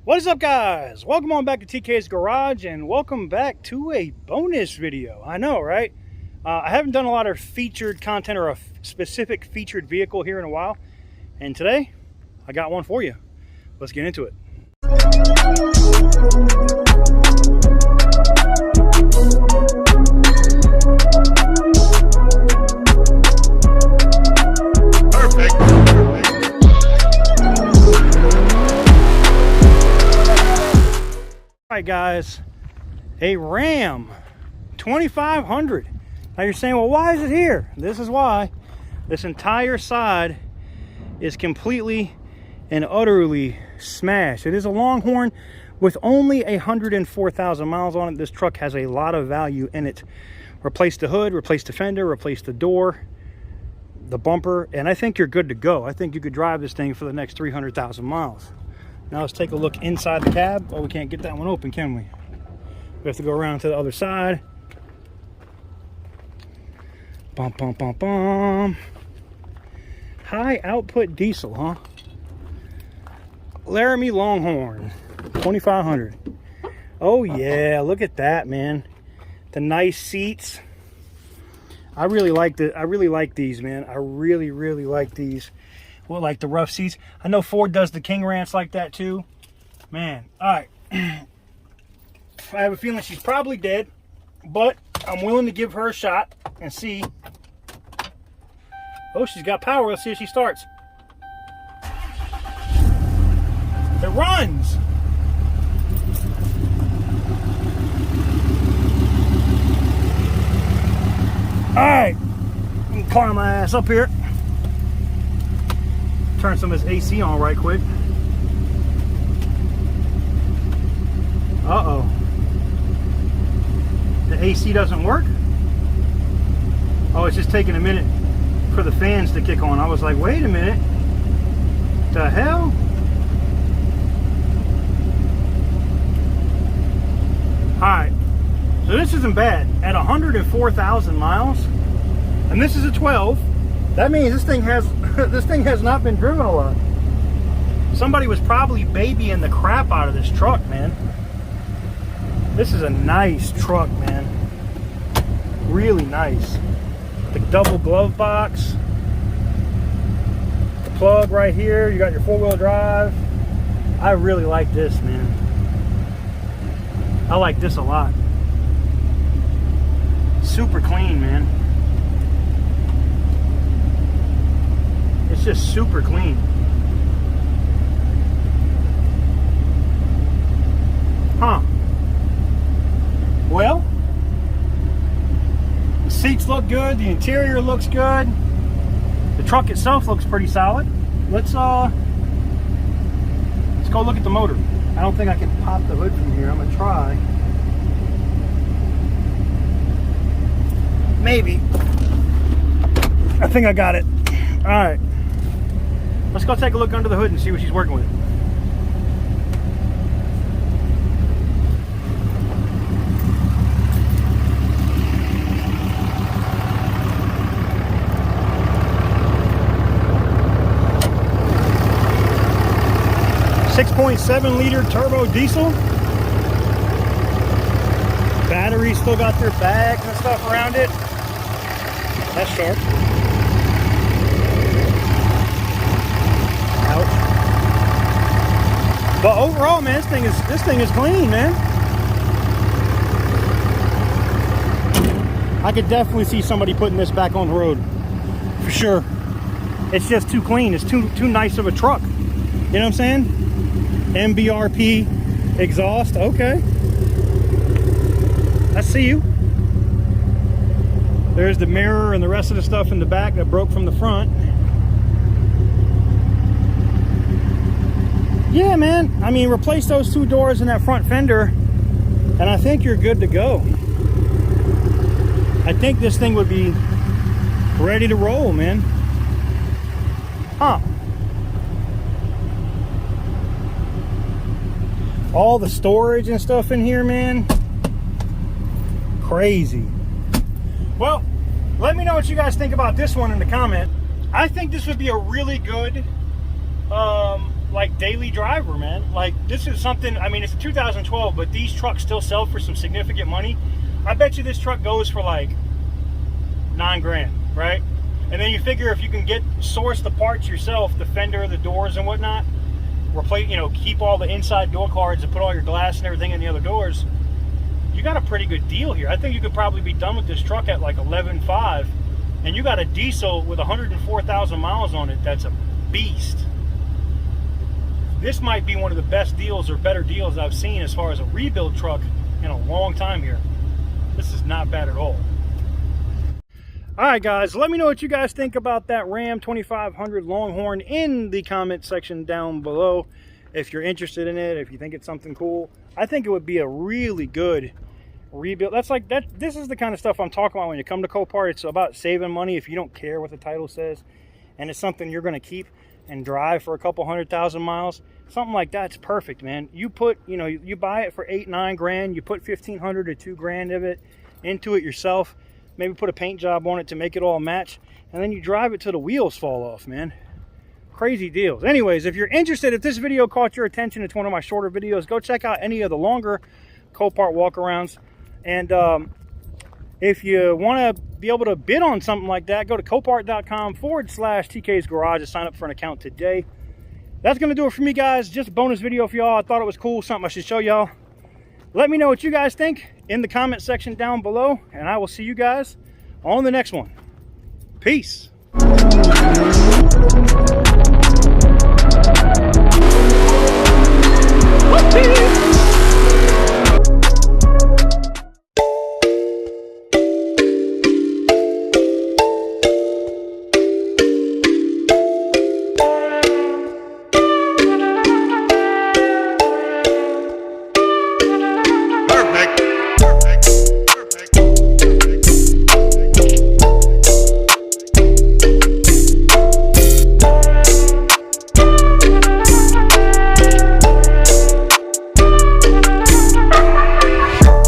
What is up, guys? Welcome on back to TK's Garage, and welcome back to a bonus video. I know, right? I haven't done a lot of featured content or a specific featured vehicle here in a while, and today I got one for you. Let's get into it. All right, guys, a RAM 2500. Now you're saying, well, why is it here? This is why. This entire side is completely and utterly smashed. It is a Longhorn with only 104,000 miles on it. This truck has a lot of value in it. Replace the hood, replace the fender, replace the door, the bumper, and I think you're good to go. I think you could drive this thing for the next 300,000 miles. Now let's take a look inside the cab. Oh, we can't get that one open, can we? We have to go around to the other side. Bum, bum, bum, bum. High output diesel, huh? Laramie Longhorn 2500. Oh yeah, look at that, man. The nice seats. I really like these, man. I really like these. Well, like the rough seats. I know Ford does the King Rants like that too. Man, all right. I have a feeling she's probably dead, but I'm willing to give her a shot and see. Oh, she's got power. Let's see if she starts. It runs. All right, let me climb my ass up here. Turn some of this AC on right quick. Uh-oh. The AC doesn't work? Oh, it's just taking a minute for the fans to kick on. I was like, wait a minute. The hell? Alright. So this isn't bad. At 104,000 miles, and this is a 12, that means this thing has not been driven a lot. Somebody was probably babying the crap out of this truck, man. This is a nice truck, man. Really nice. The double glove box. The plug right here. You got your four-wheel drive. I really like this, man. I like this a lot. Super clean, man. It's just super clean. Huh. Well, the seats look good. The interior looks good. The truck itself looks pretty solid. Let's go look at the motor. I don't think I can pop the hood from here. I'm gonna try. Maybe. I think I got it. All right. Let's go take a look under the hood and see what she's working with. .7-liter turbo diesel. Batteries still got their bags and stuff around it. That's sharp. But overall, man, this thing is clean, man. I could definitely see somebody putting this back on the road, for sure. It's just too clean. It's too nice of a truck. You know what I'm saying? MBRP exhaust. Okay. I see you. There's the mirror and the rest of the stuff in the back that broke from the front. Yeah, man. I mean, replace those two doors in that front fender, and I think you're good to go. I think this thing would be ready to roll, man. Huh. All the storage and stuff in here, man. Crazy. Well, let me know what you guys think about this one in the comment. I think this would be a really good like daily driver, man. Like, this is something, I mean, it's 2012, but these trucks still sell for some significant money. I bet you this truck goes for like 9 grand, right? And then you figure if you can source the parts yourself, the fender, the doors and whatnot, replace, you know, keep all the inside door cards and put all your glass and everything in the other doors, you got a pretty good deal here. I think you could probably be done with this truck at like 11.5, and you got a diesel with 104,000 miles on it. That's a beast. This might be one of the best deals or better deals I've seen as far as a rebuild truck in a long time here. This is not bad at all. All right, guys, let me know what you guys think about that Ram 2500 Longhorn in the comment section down below. If you're interested in it, if you think it's something cool, I think it would be a really good rebuild. This is the kind of stuff I'm talking about when you come to Copart. It's about saving money if you don't care what the title says, and it's something you're going to keep and drive for a couple 100,000 miles. Something like that's perfect, man. You put, you know, you buy it for 8-9 grand, you put 1,500 to 2 grand of it into it yourself, maybe put a paint job on it to make it all match, and then you drive it till the wheels fall off, man. Crazy deals. Anyways, if you're interested, if this video caught your attention, it's one of my shorter videos, go check out any of the longer Copart walkarounds. And if you want to be able to bid on something like that, go to copart.com/TK's Garage to sign up for an account today. That's going to do it for me, guys. Just a bonus video for y'all. I thought it was cool, something I should show y'all. Let me know what you guys think in the comment section down below, and I will see you guys on the next one. Peace.